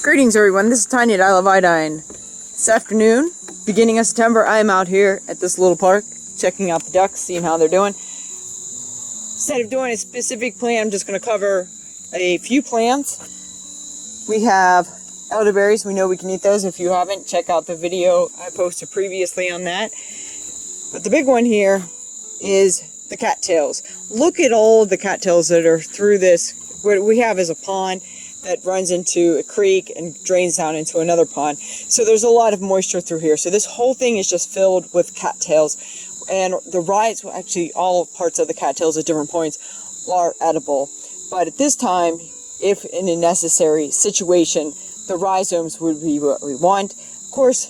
Greetings everyone, this is Tiny at I Love Iodine. This afternoon, beginning of September, I am out here at this little park, checking out the ducks, seeing how they're doing. Instead of doing a specific plant, I'm just going to cover a few plants. We have elderberries, we know we can eat those. If you haven't, check out the video I posted previously on that. But the big one here is the cattails. Look at all the cattails that are through this. What we have is a pond that runs into a creek and drains down into another pond. So there's a lot of moisture through here. So this whole thing is just filled with cattails. And the rhizomes, well, actually all parts of the cattails at different points are edible. But at this time, if in a necessary situation, the rhizomes would be what we want. Of course,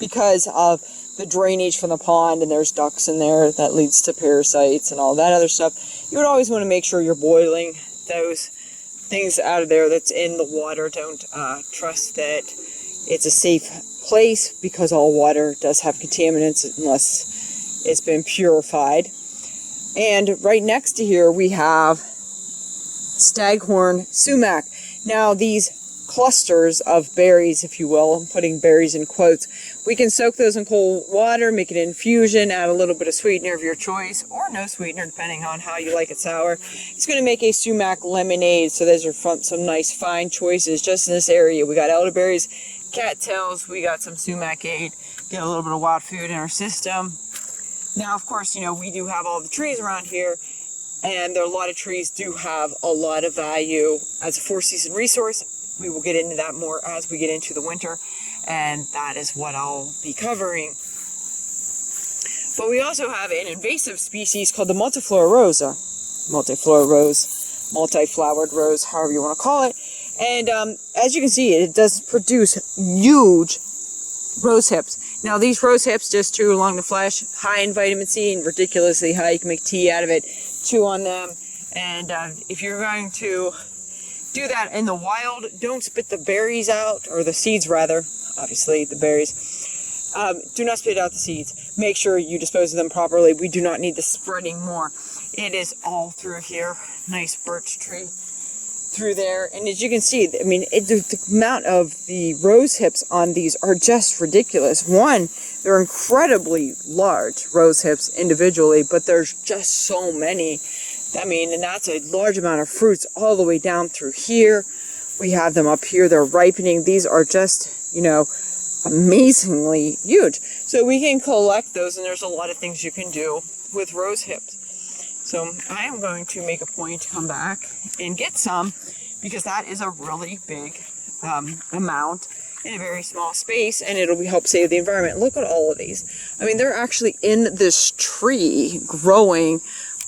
because of the drainage from the pond and there's ducks in there, that leads to parasites and all that other stuff. You would always want to make sure you're boiling those things out of there that's in the water. Don't trust that it's a safe place, because all water does have contaminants unless it's been purified. And right next to here we have staghorn sumac. Now these clusters of berries, if you will, I'm putting berries in quotes, we can soak those in cold water, make an infusion, add a little bit of sweetener of your choice, or no sweetener depending on how you like it sour. It's going to make a sumac lemonade. So those are some nice fine choices just in this area. We got elderberries, cattails, we got some sumac-ade, get a little bit of wild food in our system. Now of course, you know, we do have all the trees around here, and there are a lot of trees do have a lot of value as a four-season resource. We will get into that more as we get into the winter, and that is what I'll be covering. But we also have an invasive species called the multiflora rosa. Multiflora rose, multi-flowered rose, however you want to call it. And as you can see, it does produce huge rose hips. Now these rose hips just chew along the flesh, high in vitamin C and ridiculously high. You can make tea out of it, chew on them. And if you're going to do that in the wild, don't spit the berries out, or the seeds rather, obviously the berries. Do not spit out the seeds. Make sure you dispose of them properly. We do not need the spreading more. It is all through here. Nice birch tree through there. And as you can see, I mean, the amount of the rose hips on these are just ridiculous. One, they're incredibly large rose hips individually, but there's just so many. I mean, and that's a large amount of fruits all the way down through here. We have them up here, they're ripening. These are just, you know, amazingly huge. So we can collect those, and there's a lot of things you can do with rose hips. So I am going to make a point to come back and get some, because that is a really big amount in a very small space, and it'll help save the environment. Look at all of these. I mean, they're actually in this tree growing,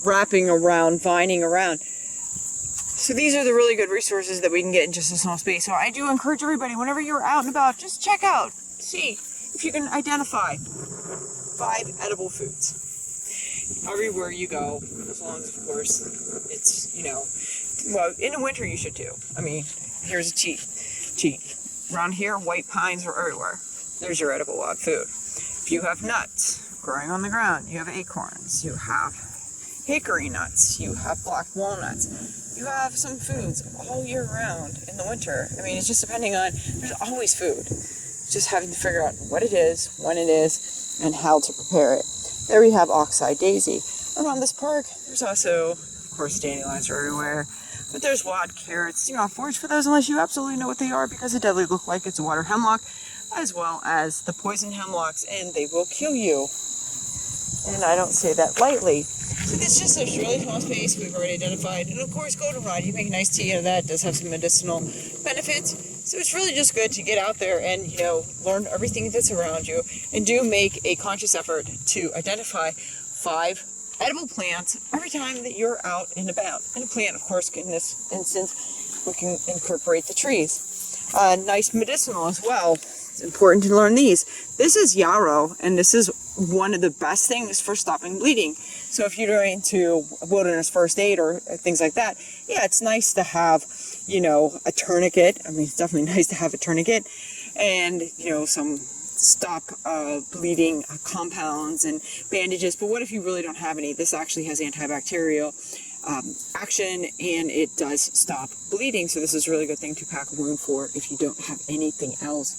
wrapping around, vining around. So these are the really good resources that we can get in just a small space. So I do encourage everybody, whenever you're out and about, just check out, see if you can identify 5 edible foods everywhere you go, as long as, of course, it's, you know, well, in the winter you should too. I mean, here's a cheat. Around here, white pines are everywhere. There's your edible wild food. If you have nuts growing on the ground, you have acorns, you have hickory nuts, you have black walnuts, you have some foods all year round in the winter. I mean, it's just depending on, there's always food. Just having to figure out what it is, when it is, and how to prepare it. There we have oxeye daisy. Around this park, there's also, of course, dandelions are everywhere, but there's wild carrots. Do not forage for those unless you absolutely know what they are, because they definitely look like it's a water hemlock, as well as the poison hemlocks, and they will kill you. And I don't say that lightly. So this is just a really small space we've already identified. And of course, goldenrod, you make a nice tea out of that. It does have some medicinal benefits. So it's really just good to get out there and, you know, learn everything that's around you, and do make a conscious effort to identify 5 edible plants every time that you're out and about. And a plant, of course, in this instance, we can incorporate the trees. Nice medicinal as well. It's important to learn these. This is yarrow, and this is one of the best things for stopping bleeding. So if you're into wilderness first aid or things like that, yeah, it's nice to have, you know, a tourniquet. I mean, it's definitely nice to have a tourniquet, and, you know, some stop bleeding compounds and bandages. But what if you really don't have any? This actually has antibacterial action, and it does stop bleeding. So this is a really good thing to pack a wound for if you don't have anything else.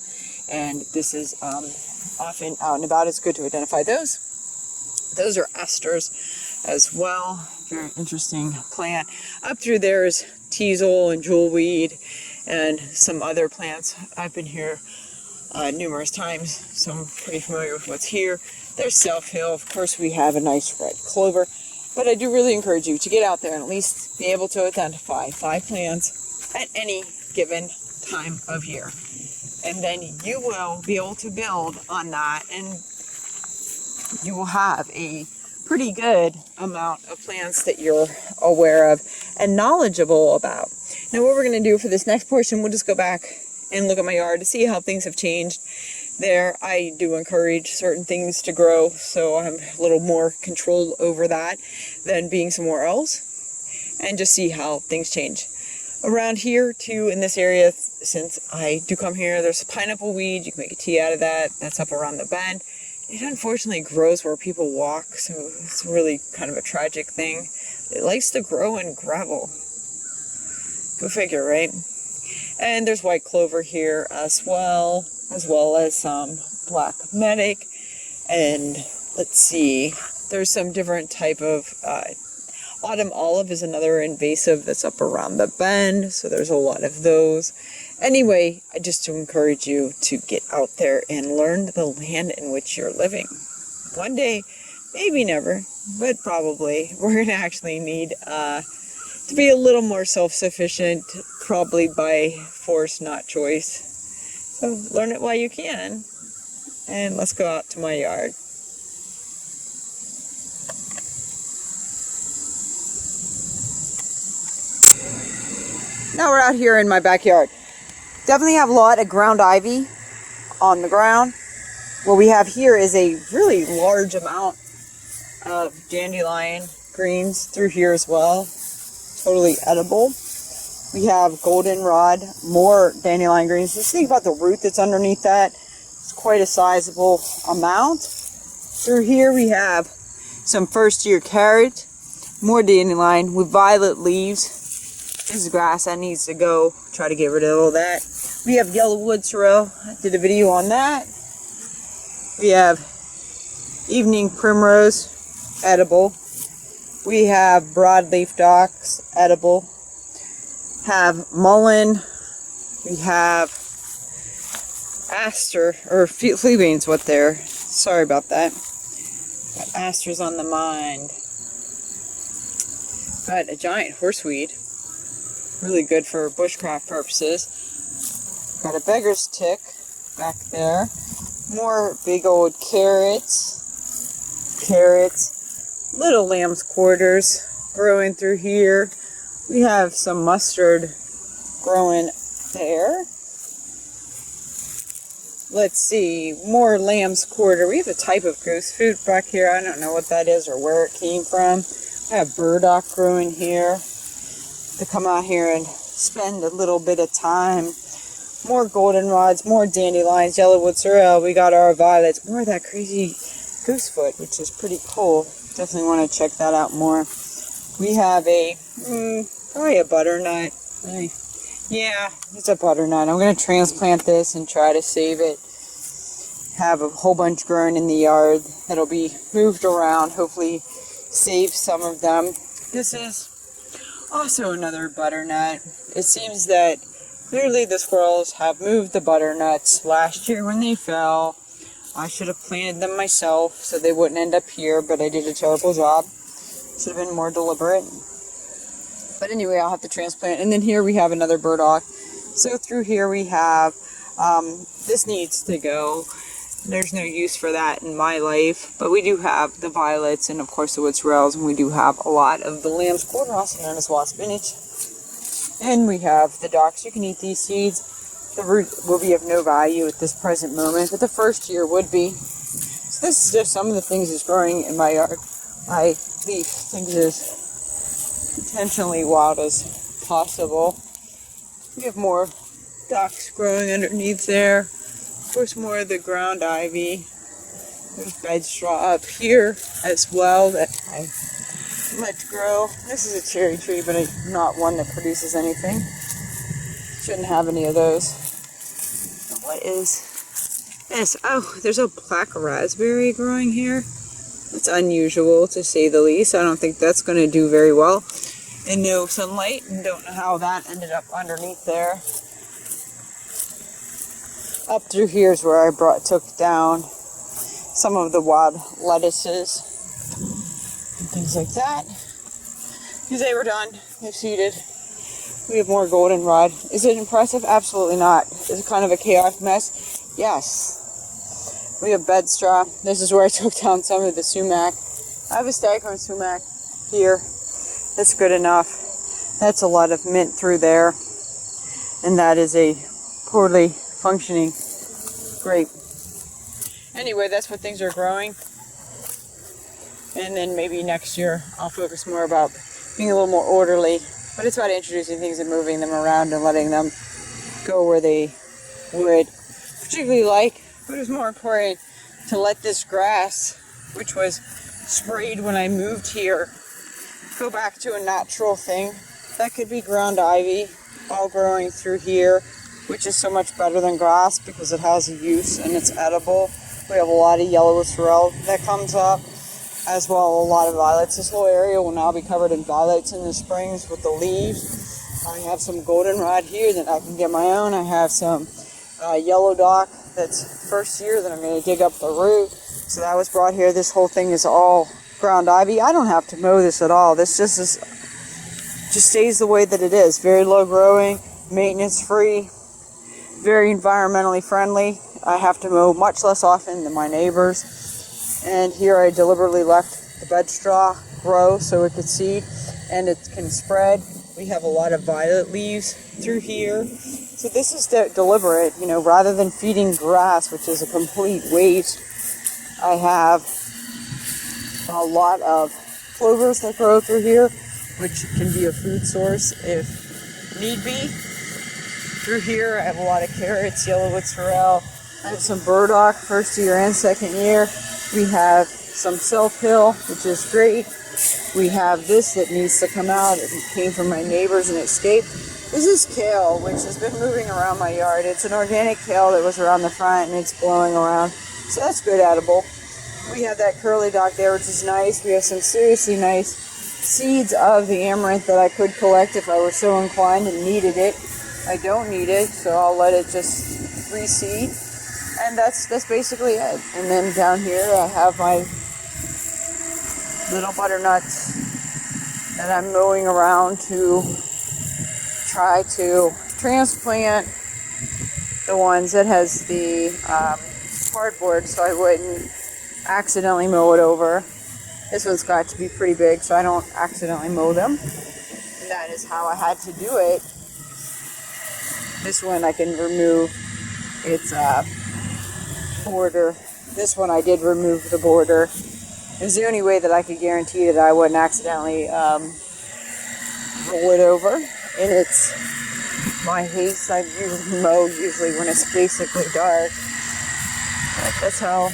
And this is often out and about. It's good to identify those. Those are asters as well. Very interesting plant. Up through there is teasel and jewelweed and some other plants. I've been here numerous times, so I'm pretty familiar with what's here. There's self-heal. Of course, we have a nice red clover. But I do really encourage you to get out there and at least be able to identify 5 plants at any given time of year. And then you will be able to build on that, and you will have a pretty good amount of plants that you're aware of and knowledgeable about. Now what we're going to do for this next portion, we'll just go back and look at my yard to see how things have changed. There, I do encourage certain things to grow, so I'm a little more control over that than being somewhere else, and just see how things change. Around here, too, in this area, since I do come here, there's a pineapple weed. You can make a tea out of that. That's up around the bend. It unfortunately grows where people walk, so it's really kind of a tragic thing. It likes to grow in gravel. Go figure, right? And there's white clover here as well as some black medic, and let's see, there's some different type of autumn olive is another invasive that's up around the bend, so there's a lot of those. Anyway, I just to encourage you to get out there and learn the land in which you're living. One day, maybe never, but probably, we're going to actually need to be a little more self-sufficient, probably by force, not choice. So learn it while you can, and let's go out to my yard. Now we're out here in my backyard. Definitely have a lot of ground ivy on the ground. What we have here is a really large amount of dandelion greens through here as well. Totally edible. We have goldenrod, more dandelion greens. Just think about the root that's underneath that. It's quite a sizable amount. Through here we have some first year carrot, more dandelion with violet leaves. This is grass that needs to go. Try to get rid of all that. We have yellow wood sorrel. I did a video on that. We have evening primrose, edible. We have broadleaf docks, edible. Have mullein. We have aster, or fleabane's what they're. Sorry about that. Got asters on the mind. Got a giant horseweed. Really good for bushcraft purposes. Got a beggar's tick back there. More big old carrots. Little lamb's quarters growing through here. We have some mustard growing there. Let's see, more lamb's quarter. We have a type of goose food back here. I don't know what that is or where it came from. I have burdock growing here to come out here and spend a little bit of time. More goldenrods, more dandelions, yellowwood sorrel. We got our violets. More of that crazy goosefoot, which is pretty cool. Definitely want to check that out more. We have a, probably a butternut. Yeah, it's a butternut. I'm going to transplant this and try to save it. Have a whole bunch grown in the yard that'll be moved around. Hopefully save some of them. This is also another butternut. It seems that clearly the squirrels have moved the butternuts last year when they fell. I should have planted them myself so they wouldn't end up here, but I did a terrible job. Should have been more deliberate. But anyway, I'll have to transplant. And then here we have another burdock. So through here we have, this needs to go. There's no use for that in my life. But we do have the violets and of course the wood sorrels. And we do have a lot of the lamb's quarter, also known as wild spinach. And we have the docks. You can eat these seeds. The root will be of no value at this present moment, but the first year would be. So this is just some of the things that's growing in my yard. I leave things as intentionally wild as possible. We have more docks growing underneath there. Of course, more of the ground ivy. There's bed straw up here as well that I let grow. This is a cherry tree, but not one that produces anything. Shouldn't have any of those. What is this? Oh, there's a black raspberry growing here. It's unusual, to say the least. I don't think that's going to do very well in no sunlight, and don't know how that ended up underneath there. Up through here is where I took down some of the wild lettuces and things like that, because they were done. They've seeded. We have more goldenrod. Is it impressive? Absolutely not. Is it kind of a chaotic mess? Yes. We have bed straw. This is where I took down some of the sumac. I have a staghorn sumac here. That's good enough. That's a lot of mint through there. And that is a poorly functioning grape. Anyway, that's what things are growing. And then maybe next year I'll focus more about being a little more orderly. But it's about introducing things and moving them around and letting them go where they would particularly like. But it was more important to let this grass, which was sprayed when I moved here, go back to a natural thing. That could be ground ivy, all growing through here, which is so much better than grass because it has a use and it's edible. We have a lot of yellow sorrel that comes up, as well a lot of violets. This whole area will now be covered in violets in the springs with the leaves. I have some goldenrod here that I can get my own. I have some yellow dock that's first year that I'm going to dig up the root. So that was brought here. This whole thing is all ground ivy. I don't have to mow this at all. This just stays the way that it is. Very low growing, maintenance free, very environmentally friendly. I have to mow much less often than my neighbors. And here I deliberately left the bed straw grow so it could seed and it can spread. We have a lot of violet leaves through here. So this is deliberate, you know, rather than feeding grass, which is a complete waste. I have a lot of clovers that grow through here, which can be a food source if need be. Through here I have a lot of carrots, yellowwood sorrel. I have some burdock, first year and second year. We have some self-hill, which is great. We have this that needs to come out. It came from my neighbors and escaped. This is kale, which has been moving around my yard. It's an organic kale that was around the front and it's blowing around. So that's good edible. We have that curly dock there, which is nice. We have some seriously nice seeds of the amaranth that I could collect if I were so inclined and needed it. I don't need it, so I'll let it just reseed. And that's basically it. And then down here I have my little butternuts that I'm mowing around to try to transplant the ones that has the cardboard so I wouldn't accidentally mow it over. This one's got to be pretty big so I don't accidentally mow them. And that is how I had to do it. This one I can remove its border. This one I did remove the border. It was the only way that I could guarantee that I wouldn't accidentally roll it over. And it's my haste. I usually mow when it's basically dark. But that's how I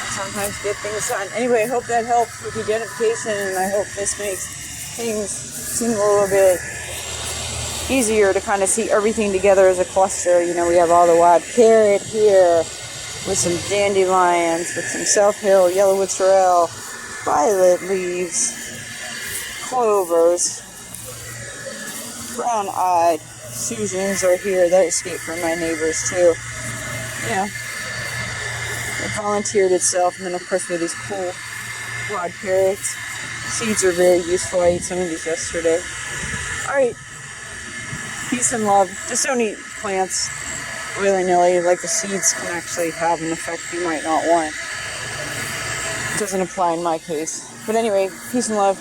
sometimes get things done. Anyway, I hope that helps with identification, and I hope this makes things seem a little bit easier to kind of see everything together as a cluster. You know, we have all the wild carrot here with some dandelions, with some self-hill, yellowwood sorrel, violet leaves, clovers, brown-eyed Susans are here that escaped from my neighbors too. You know, it volunteered itself, and then of course we have these cool wild carrots. Seeds are very useful. I ate some of these yesterday. Alright. Peace and love. Just don't eat plants willy-nilly. Like, the seeds can actually have an effect you might not want. It doesn't apply in my case. But anyway, peace and love.